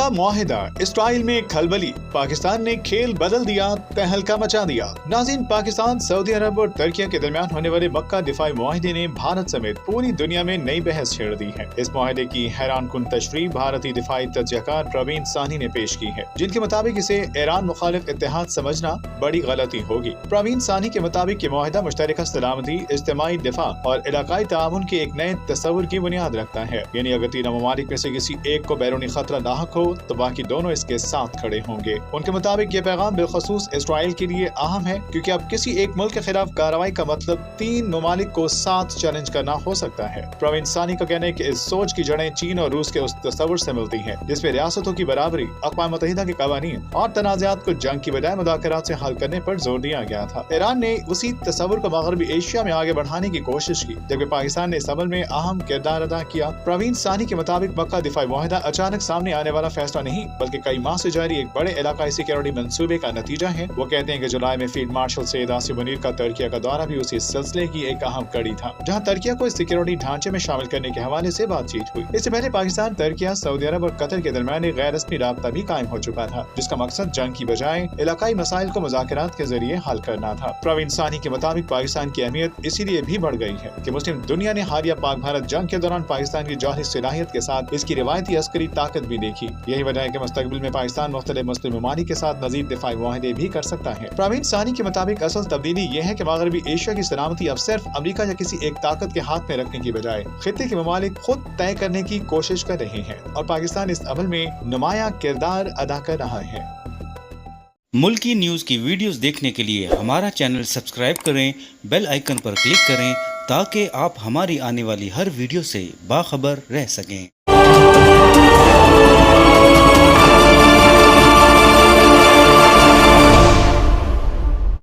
मक्का मुआहिदा, Israel में खलबली, पाकिस्तान ने खेल बदल दिया, तहलका मचा दिया। नाज़रीन, पाकिस्तान, सऊदी अरब और तुर्की के दरमियान होने वाले मक्का दिफाई मुआहिदे ने भारत समेत पूरी दुनिया में नई बहस छेड़ दी है। इस मुआहिदे की हैरान कुन तशरीह भारतीय दिफाई तज्ज़ियाकार प्रवीण सानी ने पेश की है, जिनके मुताबिक इसे ईरान मुखालिफ इत्तेहाद समझना बड़ी गलती होगी। प्रवीण सानी के मुताबिक ये मुआहिदा मुश्तरका सलामती, इज्तिमाई दिफा और इलाकाई ताउन के एक नए तस्वुर की बुनियाद रखता है। यानी अगर तीनों ममालिक में से किसी एक को बैरूनी खतरा लाहक हो तो बाकी दोनों इसके साथ खड़े होंगे। उनके मुताबिक ये पैगाम बिलखसूस इसराइल के लिए अहम है, क्योंकि अब किसी एक मुल्क के खिलाफ कार्रवाई का मतलब तीन ममालिक को साथ चैलेंज करना हो सकता है। प्रवीण सानी का कहना है कि इस सोच की जड़ें चीन और रूस के उस तस्वुर से मिलती है जिसमें रियासतों की बराबरी, अक़वाम मुत्तहिदा के कवानीन और तनाज़ात को जंग की बजाय मुज़ाकरात से हल करने पर जोर दिया गया था। ईरान ने उसी तस्वुर को मग़रबी एशिया में आगे बढ़ाने की कोशिश की, जबकि पाकिस्तान ने इस अमल में अहम किरदार अदा किया। प्रवीण सानी के मुताबिक मक्का दिफाई मुआहिदा अचानक सामने आने वाला फैसला नहीं, बल्कि कई माह से जारी एक बड़े इलाकाई सिक्योरिटी मंसूबे का नतीजा है। वो कहते हैं कि जुलाई में फील्ड मार्शल सैयद आसिम मुनीर का तुर्की का दौरा भी उसी सिलसिले की एक अहम कड़ी था, जहां तुर्की को इस सिक्योरिटी ढांचे में शामिल करने के हवाले से बातचीत हुई। इससे पहले पाकिस्तान, तुर्की, सऊदी अरब और कतर के दरमियान एक गैर रस्मी राब्ता भी कायम हो चुका था, जिसका मकसद जंग की बजाय इलाकाई मसाइल को मुज़ाकरात के जरिए हल करना था। प्रवीण सानी के मुताबिक पाकिस्तान की अहमियत इसीलिए भी बढ़ गई है कि मुस्लिम दुनिया ने हालिया पाक भारत जंग के दौरान पाकिस्तान की जौहरी सलाहियत के साथ इसकी रिवायती अस्करी ताकत भी देखी। यही वजह है कि मुस्तकबिल में पाकिस्तान मुख्तलिफ मुस्लिम ममालिक के साथ मज़ीद दिफाई मुआहिदे भी कर सकता है। प्रवीण सानी के मुताबिक असल तब्दीली यह है कि मग़रबी एशिया की सलामती अब सिर्फ अमेरिका या किसी एक ताकत के हाथ में रखने की बजाय खित्ते के ममालिक खुद तय करने की कोशिश कर रहे हैं, और पाकिस्तान इस अमल में नुमाया किरदार अदा कर रहा है। मुल्की न्यूज़ की वीडियोस देखने के लिए हमारा चैनल सब्सक्राइब करें, बेल आइकन पर क्लिक करें ताकि आप हमारी आने वाली हर वीडियो से बाखबर रह सकें।